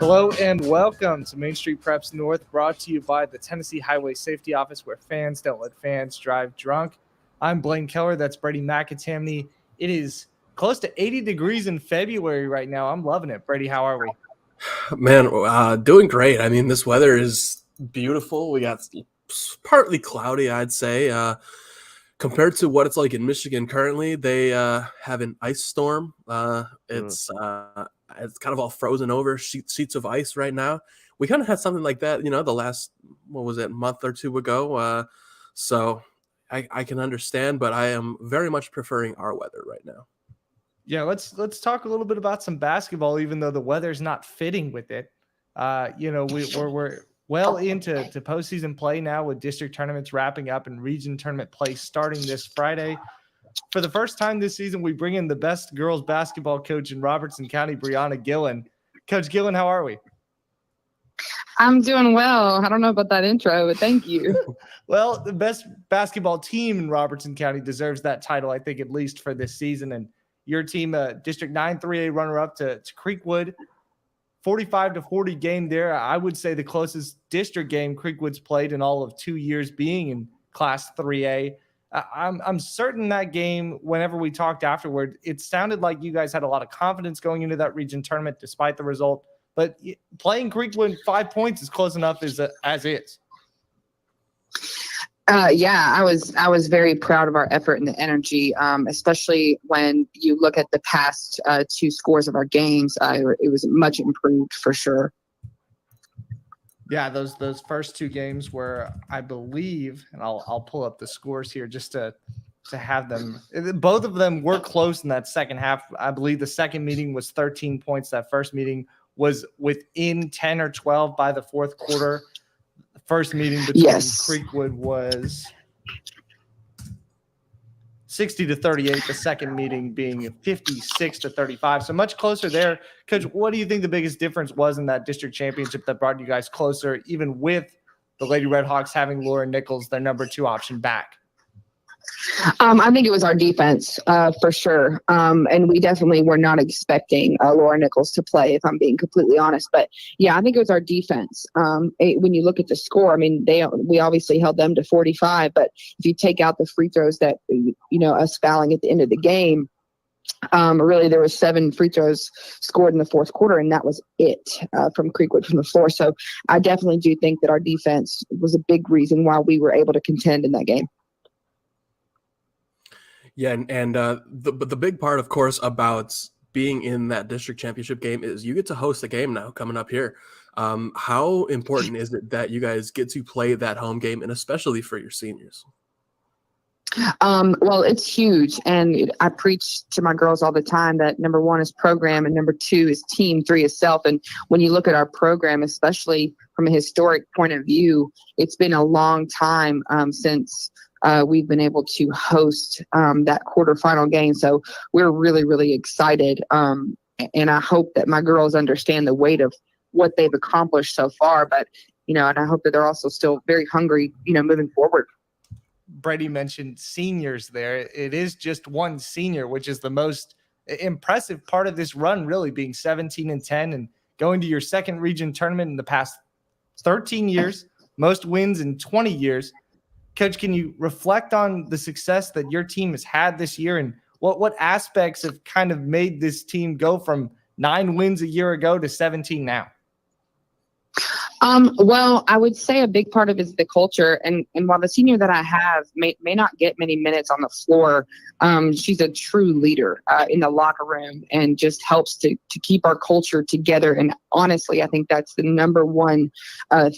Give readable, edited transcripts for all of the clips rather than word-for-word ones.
Hello and welcome to Main Street Preps North, brought to you by the Tennessee Highway Safety Office, where fans don't let fans drive drunk. I'm Blaine Keller. That's Brady McAtamney. It is close to 80 degrees in February right now. I'm loving it. Brady, how are we? Man, doing great. I mean, this weather is beautiful. We got partly cloudy, I'd say. Compared to what it's like in Michigan currently, they have an ice storm. It's kind of all frozen over, sheets of ice right now. We kind of had something like that, the last, month or two ago. So I can understand, but I am very much preferring our weather right now. Yeah, let's talk a little bit about some basketball, even though the weather's not fitting with it. We're well into postseason play now, with district tournaments wrapping up and region tournament play starting this Friday. For the first time this season, we bring in the best girls basketball coach in Robertson County, Brianna Gillen. Coach Gillen, how are we? I'm doing well. I don't know about that intro, but thank you. Well, the best basketball team in Robertson County deserves that title, I think, at least for this season. And your team, District 9 3A runner-up to Creekwood, 45-40 game there. I would say the closest district game Creekwood's played in all of 2 years being in Class 3A. I'm certain that game, whenever we talked afterward, it sounded like you guys had a lot of confidence going into that region tournament despite the result. But playing Creekwood 5 points is close enough as is. Yeah, I was very proud of our effort and the energy, especially when you look at the past two scores of our games. It was much improved for sure. Yeah, those first two games were, I believe, and I'll pull up the scores here just to have them. Both of them were close in that second half. I believe the second meeting was 13 points. That first meeting was within 10 or 12 by the fourth quarter. The first meeting between Creekwood was 60-38. The second meeting being 56-35. So much closer there. Coach, what do you think the biggest difference was in that district championship that brought you guys closer, even with the Lady Redhawks having Laura Nichols, their number 2 option, back? I think it was our defense for sure. And we definitely were not expecting Laura Nichols to play, if I'm being completely honest. But yeah, I think it was our defense. When you look at the score, I mean, we obviously held them to 45, but if you take out the free throws that, us fouling at the end of the game, really there was 7 free throws scored in the fourth quarter, and that was it from Creekwood from the floor. So I definitely do think that our defense was a big reason why we were able to contend in that game. Yeah, and the big part, of course, about being in that district championship game is you get to host a game now coming up here. How important is it that you guys get to play that home game, and especially for your seniors? Well, it's huge, and I preach to my girls all the time that number 1 is program, and number 2 is team, 3 is self. And when you look at our program, especially from a historic point of view, it's been a long time since we've been able to host that quarterfinal game. So we're really, really excited. And I hope that my girls understand the weight of what they've accomplished so far. But, and I hope that they're also still very hungry, moving forward. Brady mentioned seniors there. It is just one senior, which is the most impressive part of this run, really, being 17-10 and going to your second region tournament in the past 13 years, most wins in 20 years. Coach, can you reflect on the success that your team has had this year, and what aspects have kind of made this team go from 9 wins a year ago to 17 now? Well, I would say a big part of it is the culture. And while the senior that I have may not get many minutes on the floor, she's a true leader in the locker room and just helps to keep our culture together. And honestly, I think that's the number one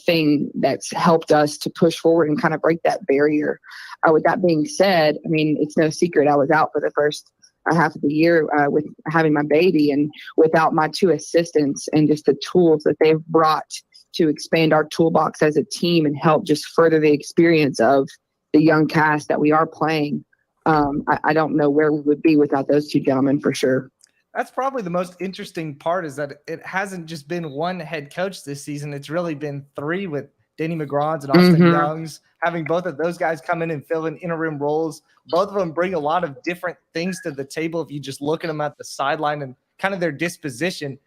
thing that's helped us to push forward and kind of break that barrier. With that being said, I mean, it's no secret I was out for the first half of the year with having my baby, and without my 2 assistants and just the tools that they've brought to expand our toolbox as a team and help just further the experience of the young cast that we are playing. I don't know where we would be without those 2 gentlemen for sure. That's probably the most interesting part, is that it hasn't just been one head coach this season. It's really been 3 with Danny McGrawns and Austin Youngs, having both of those guys come in and fill in interim roles. Both of them bring a lot of different things to the table if you just look at them at the sideline and kind of their disposition.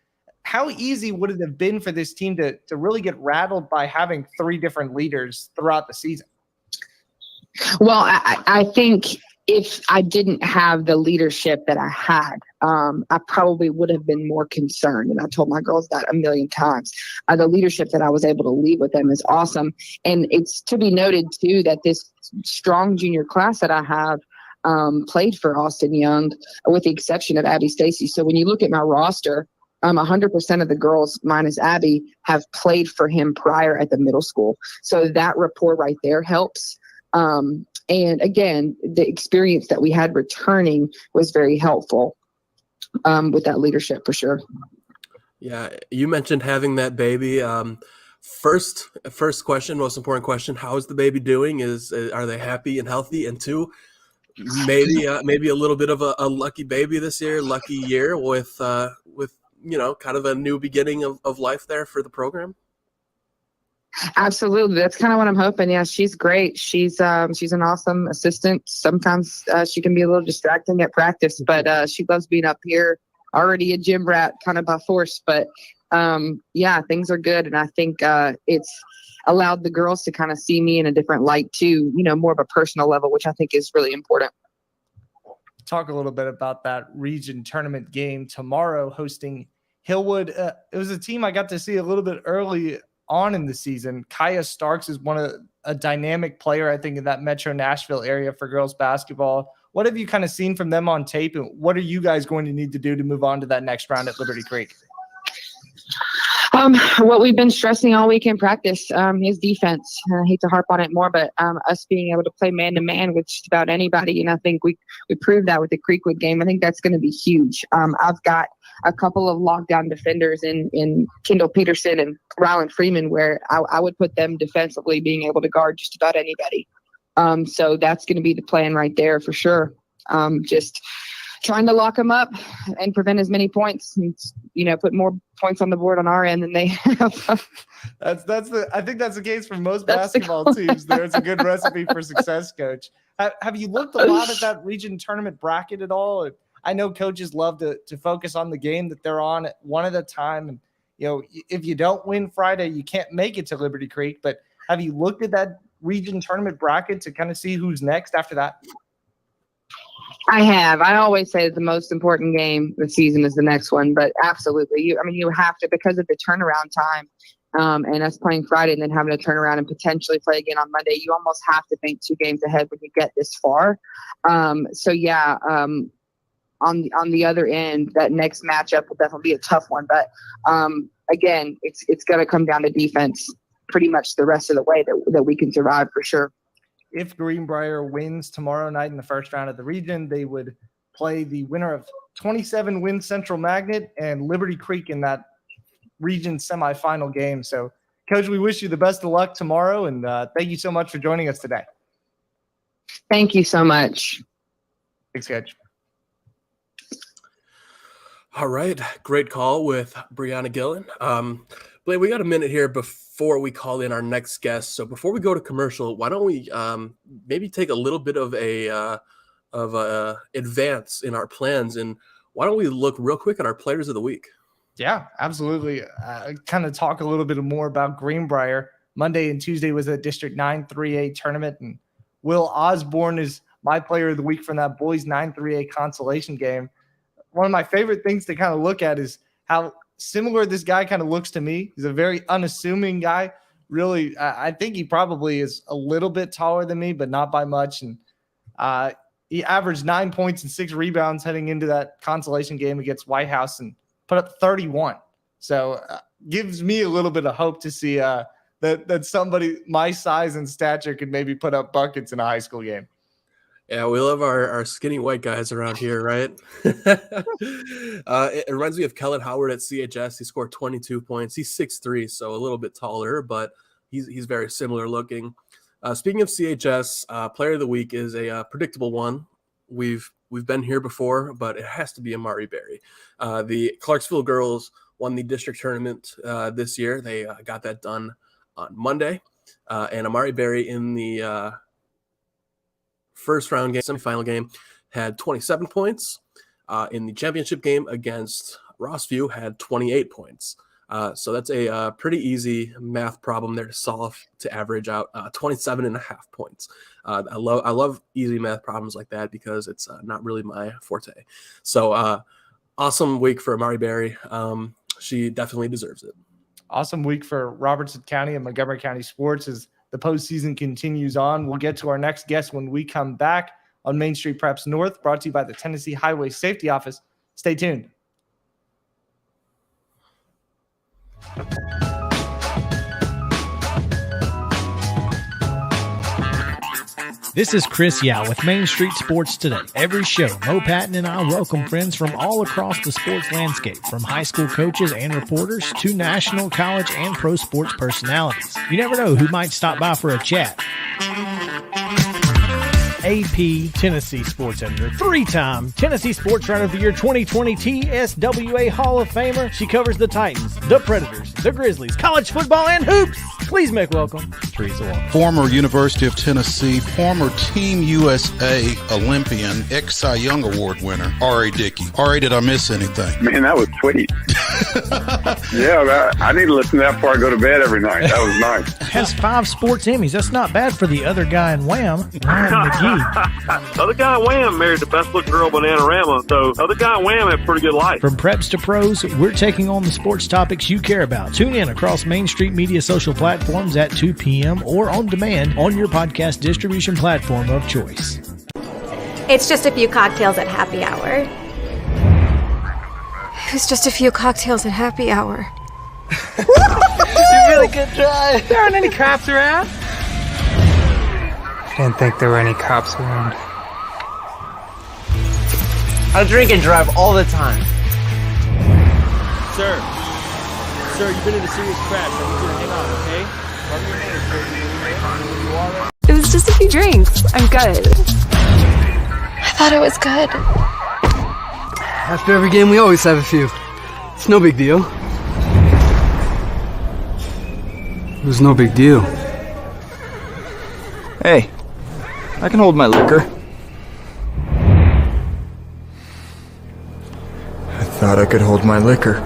how easy would it have been for this team to really get rattled by having 3 different leaders throughout the season? Well, I think if I didn't have the leadership that I had, I probably would have been more concerned. And I told my girls that a million times. The leadership that I was able to lead with them is awesome. And it's to be noted, too, that this strong junior class that I have played for Austin Young, with the exception of Abby Stacy. So when you look at my roster, 100% of the girls, minus Abby, have played for him prior at the middle school. So that rapport right there helps. And again, the experience that we had returning was very helpful with that leadership for sure. Yeah, you mentioned having that baby. First question, most important question: how is the baby doing? Are they happy and healthy? And 2, maybe a little bit of a lucky baby this year, lucky year with kind of a new beginning of life there for the program. Absolutely. That's kind of what I'm hoping. Yeah, she's great. She's an awesome assistant. Sometimes she can be a little distracting at practice, but she loves being up here. Already a gym rat kind of by force, but yeah, things are good. And I think it's allowed the girls to kind of see me in a different light too, more of a personal level, which I think is really important. Talk a little bit about that region tournament game tomorrow, hosting Hillwood. It was a team I got to see a little bit early on in the season. Kaya Starks is a dynamic player, I think, in that Metro Nashville area for girls basketball. What have you kind of seen from them on tape, and what are you guys going to need to do to move on to that next round at Liberty Creek? What we've been stressing all week in practice is defense. I hate to harp on it more, but us being able to play man-to-man with just about anybody, and I think we proved that with the Creekwood game. I think that's going to be huge. I've got a couple of lockdown defenders in Kendall Peterson and Rylan Freeman, where I would put them defensively, being able to guard just about anybody. So that's going to be the plan right there for sure. Just trying to lock them up and prevent as many points and, put more points on the board on our end than they have. I think that's the case for most basketball teams. There's a good recipe for success, Coach. Have you looked a lot at that region tournament bracket at all? I know coaches love to focus on the game that they're on one at a time. And, if you don't win Friday, you can't make it to Liberty Creek. But have you looked at that region tournament bracket to kind of see who's next after that? I have. I always say the most important game of the season is the next one, but absolutely. You have to, because of the turnaround time and us playing Friday and then having to turn around and potentially play again on Monday. You almost have to think 2 games ahead when you get this far. On the other end, that next matchup will definitely be a tough one. But again, it's going to come down to defense pretty much the rest of the way that we can survive for sure. If Greenbrier wins tomorrow night in the first round of the region, they would play the winner of 27 wins Central Magnet and Liberty Creek in that region semifinal game. So, Coach, we wish you the best of luck tomorrow, and thank you so much for joining us today. Thank you so much. Thanks, Coach. All right. Great call with Brianna Gillen. Blake, we got a minute here before we call in our next guest. So before we go to commercial, why don't we maybe take a little bit of a advance in our plans, and why don't we look real quick at our players of the week? Yeah, absolutely. Kind of talk a little bit more about Greenbrier. Monday and Tuesday was a District 9 3A tournament, and Will Osborne is my player of the week from that boys 9 3A consolation game. One of my favorite things to kind of look at is how similar this guy kind of looks to me. He's a very unassuming guy. Really, I think he probably is a little bit taller than me, but not by much. And he averaged 9 points and 6 rebounds heading into that consolation game against White House and put up 31. So gives me a little bit of hope to see that somebody my size and stature could maybe put up buckets in a high school game. Yeah, we love our skinny white guys around here, right? It reminds me of Kellen Howard at CHS. He scored 22 points. He's 6'3", so a little bit taller, but he's very similar looking. Speaking of CHS, player of the week is a predictable one. We've been here before, but it has to be Amari Berry. The Clarksville girls won the district tournament this year. They got that done on Monday, and Amari Berry in the first round game, semifinal game, had 27 points. In the championship game against Rossview had 28 points. So that's a pretty easy math problem there to solve to average out 27.5 points. I love easy math problems like that because it's not really my forte. So awesome week for Amari Berry. She definitely deserves it. Awesome week for Robertson County and Montgomery County sports as the postseason continues on. We'll get to our next guest when we come back on Main Street Preps North, brought to you by the Tennessee Highway Safety Office. Stay tuned. This is Chris Yao with Main Street Sports Today. Every show, Mo Patton and I welcome friends from all across the sports landscape, from high school coaches and reporters to national, college, and pro sports personalities. You never know who might stop by for a chat. AP Tennessee Sports Editor, three-time Tennessee Sports Writer of the Year 2020 TSWA Hall of Famer. She covers the Titans, the Predators, the Grizzlies, college football, and hoops. Please make welcome Teresa Walker. Former University of Tennessee, former Team USA Olympian, ex-Cy Young Award winner, R.A. Dickey. R.A., did I miss anything? Man, that was sweet. Yeah, I need to listen to that before I go to bed every night. That was nice. Has 5 sports Emmys. That's not bad for the other guy in Wham, Ryan McGee. The other guy in Wham married the best-looking girl, Bananarama, so the other guy in Wham had a pretty good life. From preps to pros, we're taking on the sports topics you care about. Tune in across Main Street Media social platforms at 2 p.m. or on demand on your podcast distribution platform of choice. It's just a few cocktails at happy hour. It's just a few cocktails at happy hour. You really good try. There aren't any cops around. Didn't think there were any cops around. I drink and drive all the time. Sir, you've been in a serious crash. I need you to hang on, okay? Run your hands, sir. It was just a few drinks. I'm good. I thought it was good. After every game, we always have a few. It's no big deal. It was no big deal. Hey, I can hold my liquor. I thought I could hold my liquor.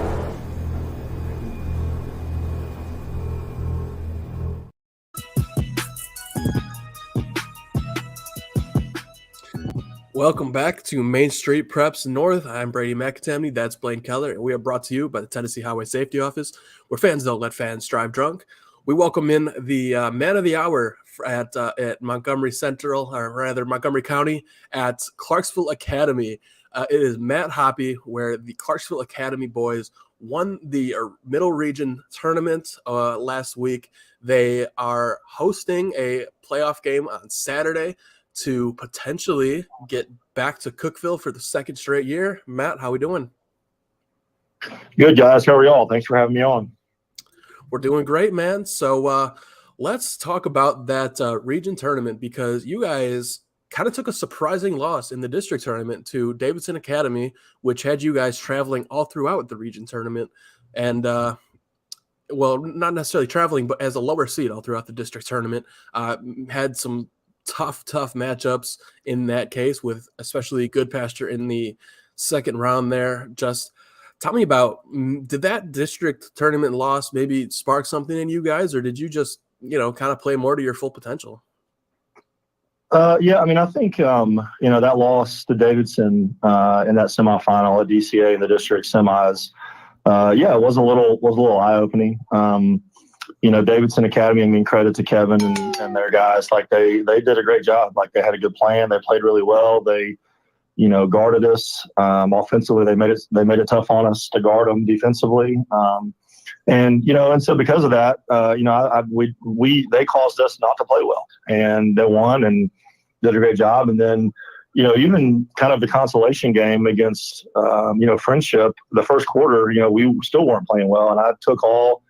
Welcome back to Main Street Preps North. I'm Brady McAtamney. That's Blaine Keller. And we are brought to you by the Tennessee Highway Safety Office, where fans don't let fans drive drunk. We welcome in the man of the hour at Montgomery Central, or rather Montgomery County, at Clarksville Academy. It is Matt Hoppy, where the Clarksville Academy boys won the Middle Region tournament last week. They are hosting a playoff game on Saturday to potentially get back to Cookeville for the second straight year. Matt, how we doing? Good, guys. How are y'all? Thanks for having me on. We're doing great, man. So let's talk about that region tournament, because you guys kind of took a surprising loss in the district tournament to Davidson Academy, which had you guys traveling all throughout the region tournament. And, well, not necessarily traveling, but as a lower seed all throughout the district tournament. Had some tough matchups in that case, with especially Goodpasture in the second round there. Just tell me about, did that district tournament loss maybe spark something in you guys, or did you just, kind of play more to your full potential? Yeah, I mean, I think, that loss to Davidson in that semifinal at DCA in the district semis, it was a little eye-opening. Davidson Academy, I mean, credit to Kevin and their guys. Like, they did a great job. Like, they had a good plan. They played really well. They, guarded us offensively. They made it tough on us to guard them defensively. And so because of that, they caused us not to play well, and they won and did a great job. And then, even kind of the consolation game against, Friendship, the first quarter, we still weren't playing well. And I took all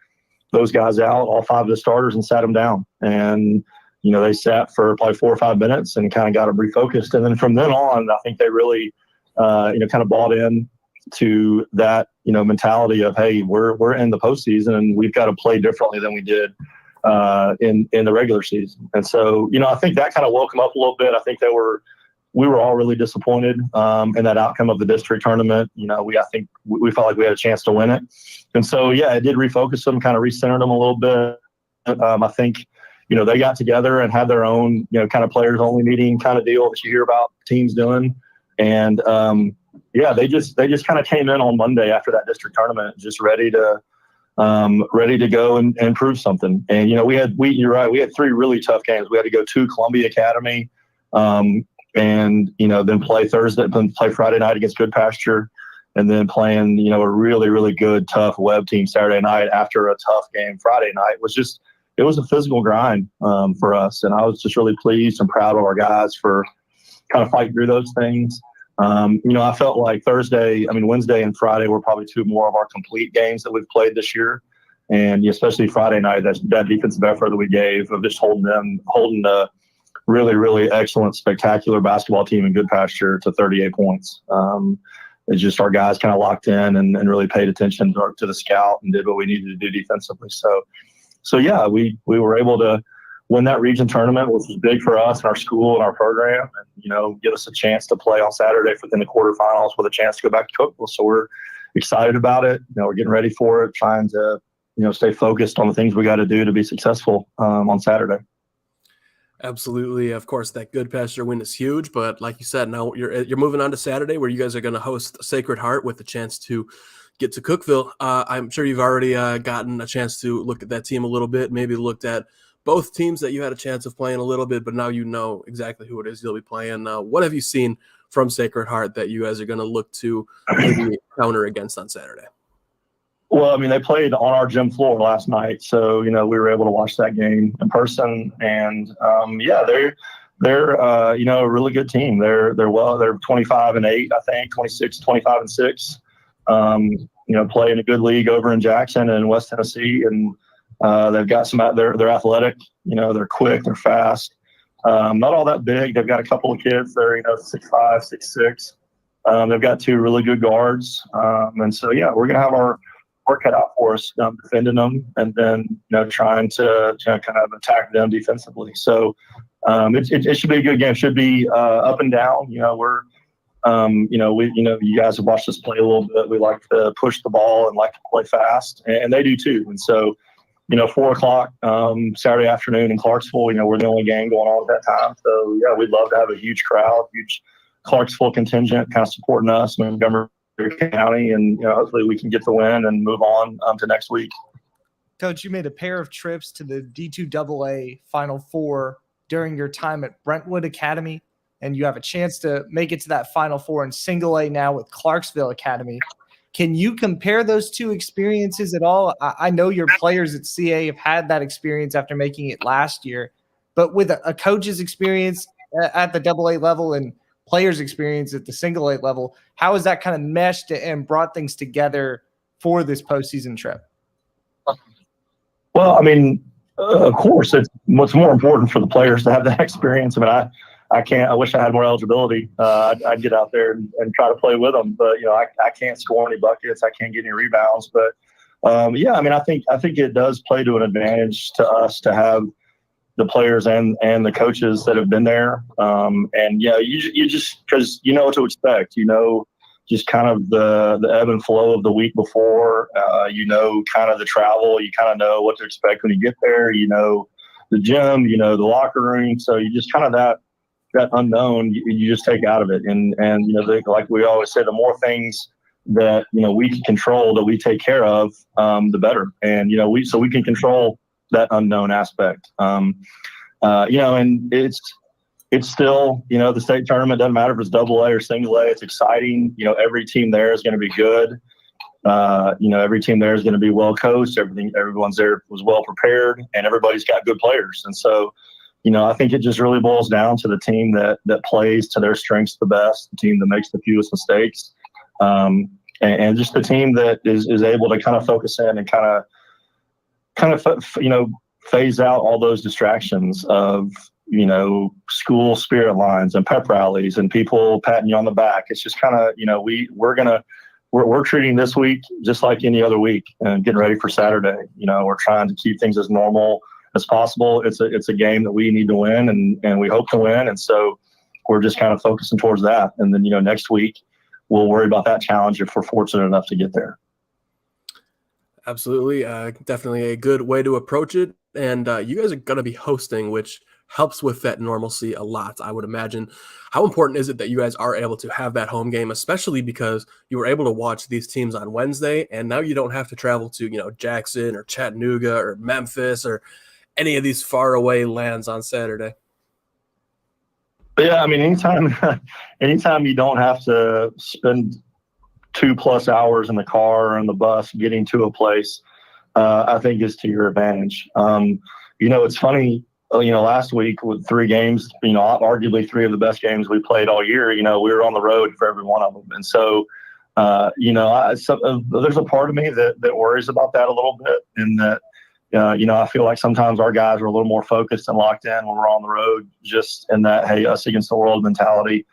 those guys out, all 5 of the starters, and sat them down. And, they sat for probably 4 or 5 minutes and kind of got them refocused. And then from then on, I think they really, kind of bought in to that, mentality of, hey, we're in the postseason and we've got to play differently than we did in the regular season. And so, I think that kind of woke them up a little bit. I think they were we were all really disappointed in that outcome of the district tournament. I think we felt like we had a chance to win it. And so, yeah, it did refocus them, kind of recentered them a little bit. I think, they got together and had their own, kind of players only meeting kind of deal that you hear about teams doing. And, they just kind of came in on Monday after that district tournament, just ready to go and prove something. And, you're right. We had 3 really tough games. We had to go to Columbia Academy, and, then play Friday night against Good Pasture, and then playing, a really, really good, tough Webb team Saturday night after a tough game Friday night. It was a physical grind for us. And I was just really pleased and proud of our guys for kind of fighting through those things. I felt like Wednesday and Friday were probably 2 more of our complete games that we've played this year. And especially Friday night, that defensive effort that we gave of just holding a really, really excellent, spectacular basketball team in Good Pasture to 38 points. It's just our guys kind of locked in and really paid attention to the scout and did what we needed to do defensively. So yeah, we were able to win that region tournament, which was big for us and our school and our program, and give us a chance to play on Saturday in the quarterfinals with a chance to go back to Cookville. So we're excited about it. We're getting ready for it, trying to stay focused on the things we got to do to be successful on Saturday. Absolutely. Of course, that Good Pasture win is huge, but like you said, now you're moving on to Saturday, where you guys are going to host Sacred Heart with the chance to get to Cookville. I'm sure you've already gotten a chance to look at that team a little bit, maybe looked at both teams that you had a chance of playing a little bit, but now you know exactly who it is you'll be playing. What have you seen from Sacred Heart that you guys are going to look to maybe counter against on Saturday? Well, they played on our gym floor last night, so we were able to watch that game in person, and they're a really good team. They're 25-8, I think, 25-6. Play in a good league over in Jackson and West Tennessee, and they've got they're athletic. They're quick, they're fast. Not all that big. They've got a couple of kids. They're 6'5", 6'6". They've got 2 really good guards, and so we're gonna have our work cut out for us, defending them, and then trying to kind of attack them defensively. So it should be a good game. It should be up and down. We're you guys have watched us play a little bit. We like to push the ball and like to play fast, and they do too. And so 4:00 Saturday afternoon in Clarksville, we're the only game going on at that time. So we'd love to have a huge crowd, huge Clarksville contingent kind of supporting us, Montgomery County, and hopefully we can get the win and move on to next week. Coach, you made a pair of trips to the D2AA Final Four during your time at Brentwood Academy, and you have a chance to make it to that Final Four in Single A now with Clarksville Academy. Can you compare those 2 experiences at all? I know your players at CA have had that experience after making it last year, but with a coach's experience at the AA level and players' experience at the Single A level, how has that kind of meshed and brought things together for this postseason trip? Well, of course, it's what's more important for the players to have that experience. I wish I had more eligibility. I'd get out there and try to play with them, but I can't score any buckets. I can't get any rebounds. But I think it does play to an advantage to us to have the players and the coaches that have been there. You just, because you know what to expect. Just kind of the ebb and flow of the week before. Kind of the travel. You kind of know what to expect when you get there. The gym. The locker room. So you just kind of that unknown, you just take out of it. And like we always say, the more things that, we can control, that we take care of, the better. And, we can control that unknown aspect. And it's still, the state tournament doesn't matter if it's AA or Single A. It's exciting. Every team there is going to be good. Every team there is going to be well coached. Everyone's there was well prepared, and everybody's got good players. And so, I think it just really boils down to the team that plays to their strengths the best, the team that makes the fewest mistakes, and just the team that is able to kind of focus in and kind of phase out all those distractions of school spirit lines and pep rallies and people patting you on the back. It's just kind of we're treating this week just like any other week and getting ready for Saturday. We're trying to keep things as normal as possible. It's a game that we need to win and we hope to win. And so, we're just kind of focusing towards that. And then, next week we'll worry about that challenge if we're fortunate enough to get there. Absolutely. Definitely a good way to approach it. And you guys are going to be hosting, which helps with that normalcy a lot, I would imagine. How important is it that you guys are able to have that home game, especially because you were able to watch these teams on Wednesday, and now you don't have to travel to, Jackson or Chattanooga or Memphis or any of these faraway lands on Saturday? Yeah, I mean, anytime you don't have to spend 2+ hours in the car or in the bus getting to a place, I think is to your advantage. It's funny, last week with 3 games, arguably 3 of the best games we played all year, we were on the road for every one of them. And so, there's a part of me that worries about that a little bit, in that, I feel like sometimes our guys are a little more focused and locked in when we're on the road, just in that, hey, us against the world mentality.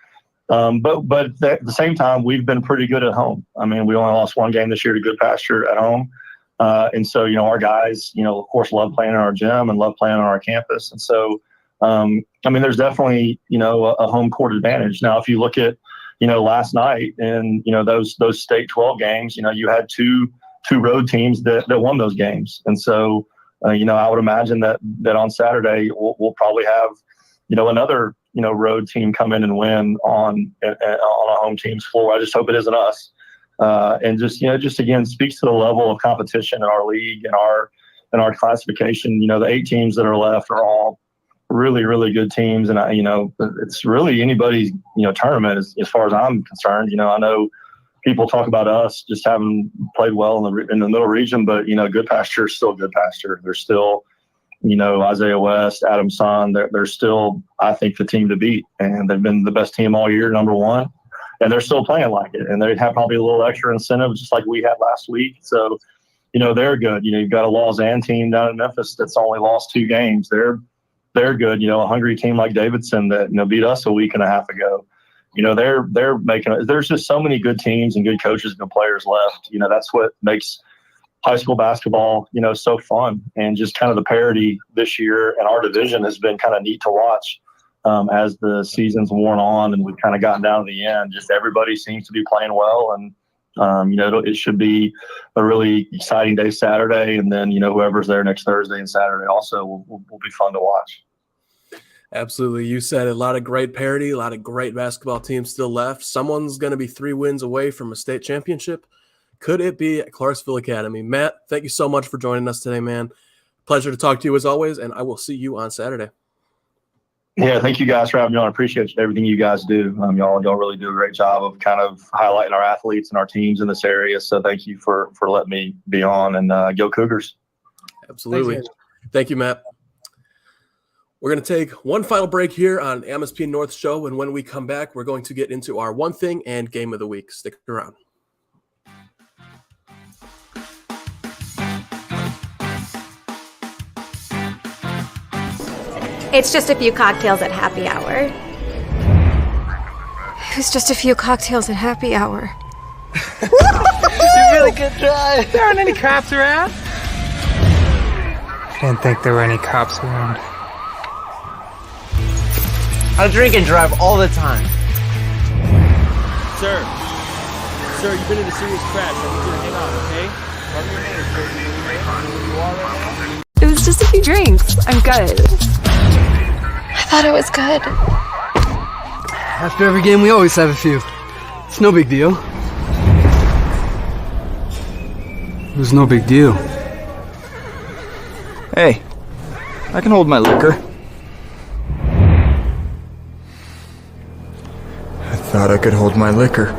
But at the same time, we've been pretty good at home. I mean, we only lost 1 game this year to Good Pasture at home. And so, our guys, of course, love playing in our gym and love playing on our campus. And so, there's definitely, a home court advantage. Now, if you look at, last night and, those state 12 games, you had two road teams that won those games. And so, I would imagine that on Saturday we'll probably have, another, road team come in and win on a home team's floor. I just hope it isn't us. And just again speaks to the level of competition in our league and our classification. The 8 teams that are left are all really, really good teams. And it's really anybody's, tournament as far as I'm concerned. I know people talk about us just having played well in the middle region, but Good Pasture is still Good Pasture. They're still, Isaiah West, Adam Son. They're still, I think, the team to beat, and they've been the best team all year, number one, and they're still playing like it. And they have probably a little extra incentive, just like we had last week. So, they're good. You've got a Lausanne team down in Memphis that's only lost 2 games. They're good. A hungry team like Davidson that beat us a week and a half ago. They're making. There's just so many good teams and good coaches and good players left. That's what makes high school basketball, so fun. And just kind of the parity this year in our division has been kind of neat to watch as the season's worn on and we've kind of gotten down to the end. Just everybody seems to be playing well, and it should be a really exciting day Saturday, and then whoever's there next Thursday and Saturday also will be fun to watch. Absolutely. You said a lot of great parity, a lot of great basketball teams still left. Someone's going to be 3 wins away from a state championship. Could it be Clarksville Academy? Matt, thank you so much for joining us today, man. Pleasure to talk to you as always, and I will see you on Saturday. Yeah, thank you guys for having me on. I appreciate everything you guys do. Y'all really do a great job of kind of highlighting our athletes and our teams in this area. So thank you for letting me be on, and go Cougars. Absolutely. Thank you, Matt. We're going to take one final break here on MSP North Show, and when we come back, we're going to get into our One Thing and Game of the Week. Stick around. It's just a few cocktails at happy hour. It's just a few cocktails at happy hour. You really good try. There aren't any cops around. Didn't think there were any cops around. I drink and drive all the time. Sir, you've been in a serious crash. I need you to hang on, okay? Cover your name, sir. You know where you are right now? It was just a few drinks. I'm good. I thought it was good. After every game, we always have a few. It's no big deal. It was no big deal. Hey, I can hold my liquor. I thought I could hold my liquor.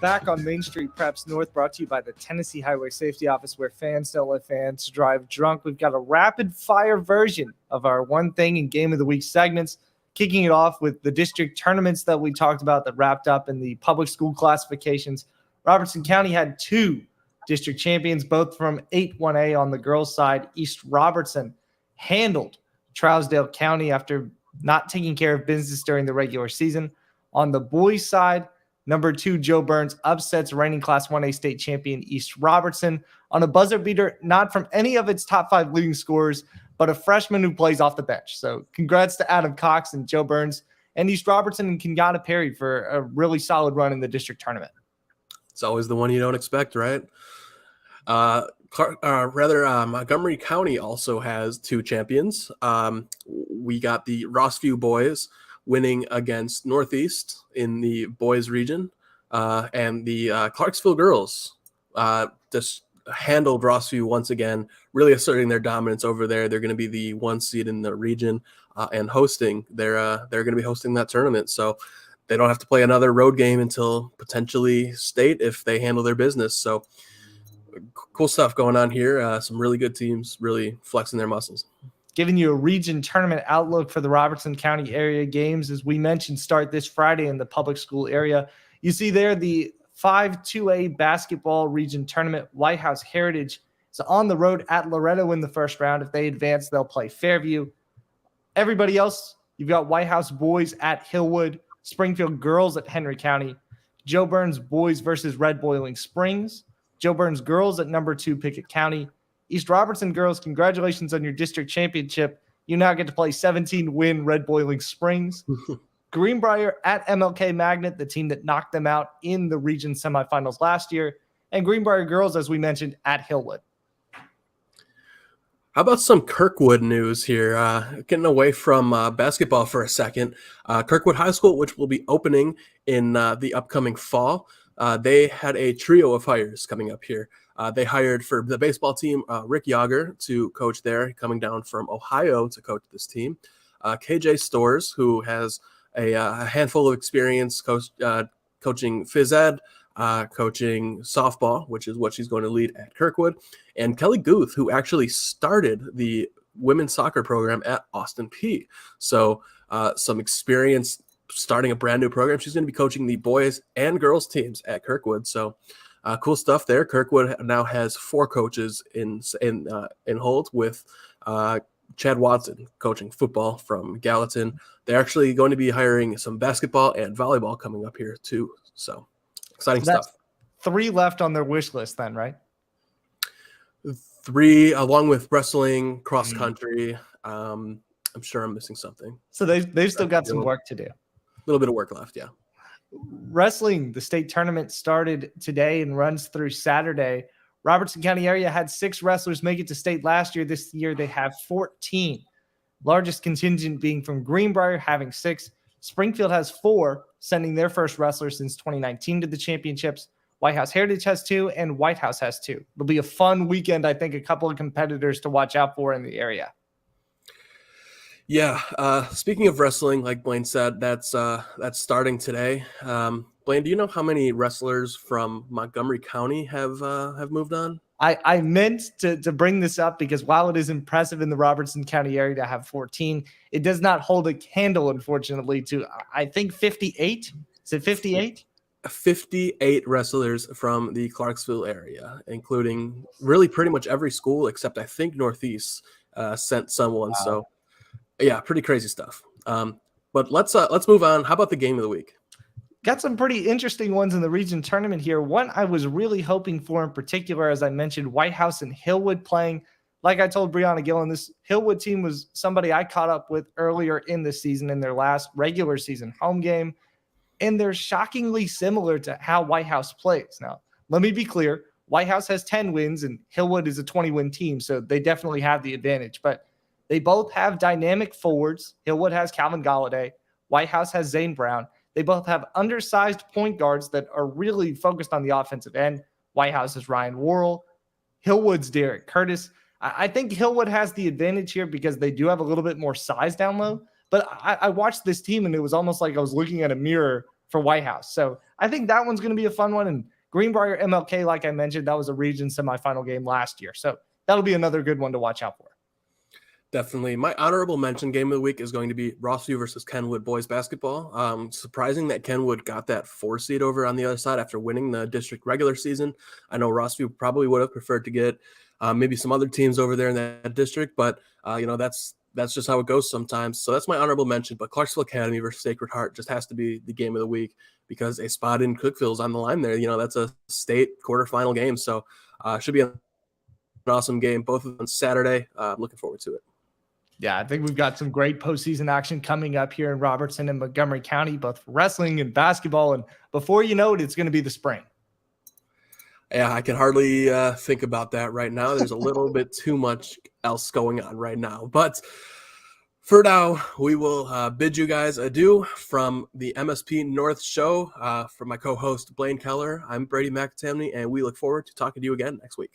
Back on Main Street Preps North, brought to you by the Tennessee Highway Safety Office, where fans don't let fans drive drunk. We've got a rapid-fire version of our One Thing and Game of the Week segments, kicking it off with the district tournaments that we talked about that wrapped up in the public school classifications. Robertson County had 2 district champions, both from 8-1A on the girls' side. East Robertson handled Trousdale County after not taking care of business during the regular season. On the boys' side, Number 2, Joe Burns upsets reigning Class 1A state champion East Robertson on a buzzer beater, not from any of its top 5 leading scorers, but a freshman who plays off the bench. So congrats to Adam Cox and Joe Burns and East Robertson and Kenyatta Perry for a really solid run in the district tournament. It's always the one you don't expect, right? Montgomery County also has 2 champions. We got the Rossview boys winning against Northeast in the boys region, and the Clarksville girls just handled Rossview once again, really asserting their dominance over there. They're going to be the 1 seed in the region and hosting. They're going to be hosting that tournament, so they don't have to play another road game until potentially state if they handle their business. So cool stuff going on here. Some really good teams really flexing their muscles. Giving you a region tournament outlook for the Robertson County area games, as we mentioned, start this Friday in the public school area. You see there the 5-2A basketball region tournament. White House Heritage is on the road at Loretto in the first round. If they advance, they'll play Fairview. Everybody else, you've got White House boys at Hillwood, Springfield girls at Henry County, Joe Burns boys versus Red Boiling Springs, Joe Burns girls at number 2 Pickett County. East Robertson girls, congratulations on your district championship. You now get to play 17-win Red Boiling Springs. Greenbrier at MLK Magnet, the team that knocked them out in the region semifinals last year. And Greenbrier girls, as we mentioned, at Hillwood. How about some Kirkwood news here? Getting away from basketball for a second. Kirkwood High School, which will be opening in the upcoming fall, they had a trio of hires coming up here. They hired for the baseball team Rick Yager to coach there, coming down from Ohio to coach this team. KJ Stores, who has a handful of experience coaching phys ed, coaching softball, which is what she's going to lead at Kirkwood, and Kelly Guth, who actually started the women's soccer program at Austin P. So some experience starting a brand new program. She's going to be coaching the boys and girls teams at Kirkwood. So cool stuff there. Kirkwood now has 4 coaches in hold, with Chad Watson coaching football from Gallatin. They're actually going to be hiring some basketball and volleyball coming up here too. So exciting stuff. 3 left on their wish list then, right? 3, along with wrestling, cross country. I'm sure I'm missing something. So they've still got some work to do. A little bit of work left, yeah. Wrestling, the state tournament started today and runs through Saturday. Robertson County area had 6 wrestlers make it to state last year. This year they have 14. Largest contingent being from Greenbrier, having 6. Springfield has 4, sending their first wrestler since 2019 to the championships. White House Heritage has 2, and White House has 2. It'll be a fun weekend. I think a couple of competitors to watch out for in the area. Yeah. Speaking of wrestling, like Blaine said, that's starting today. Blaine, do you know how many wrestlers from Montgomery County have moved on? I meant to bring this up because while it is impressive in the Robertson County area to have 14, it does not hold a candle, unfortunately, to, I think, 58. Is it 58? 58 wrestlers from the Clarksville area, including really pretty much every school except I think Northeast sent someone. Wow. So yeah, pretty crazy stuff. But let's move on. How about the game of the week? Got some pretty interesting ones in the region tournament here. One I was really hoping for in particular, as I mentioned, White House and Hillwood playing. Like I told Brianna Gillen, this Hillwood team was somebody I caught up with earlier in the season in their last regular season home game. And they're shockingly similar to how White House plays. Now, let me be clear. White House has 10 wins and Hillwood is a 20-win team, so they definitely have the advantage. But they both have dynamic forwards. Hillwood has Calvin Galladay. White House has Zane Brown. They both have undersized point guards that are really focused on the offensive end. White House is Ryan Worrell. Hillwood's Derek Curtis. I think Hillwood has the advantage here because they do have a little bit more size down low. But I watched this team, and it was almost like I was looking at a mirror for White House. So I think that one's going to be a fun one. And Greenbrier MLK, like I mentioned, that was a region semifinal game last year. So that'll be another good one to watch out for. Definitely. My honorable mention game of the week is going to be Rossview versus Kenwood boys basketball. Surprising that Kenwood got that 4 seed over on the other side after winning the district regular season. I know Rossview probably would have preferred to get maybe some other teams over there in that district, but that's that's just how it goes sometimes. So that's my honorable mention. But Clarksville Academy versus Sacred Heart just has to be the game of the week because a spot in Cookeville is on the line there. That's a state quarterfinal game. So should be an awesome game. Both of them on Saturday. Looking forward to it. Yeah, I think we've got some great postseason action coming up here in Robertson and Montgomery County, both for wrestling and basketball. And before you know it, it's going to be the spring. Yeah, I can hardly think about that right now. There's a little bit too much else going on right now. But for now, we will bid you guys adieu from the MSP North Show. From my co-host, Blaine Keller, I'm Brady McTamney, and we look forward to talking to you again next week.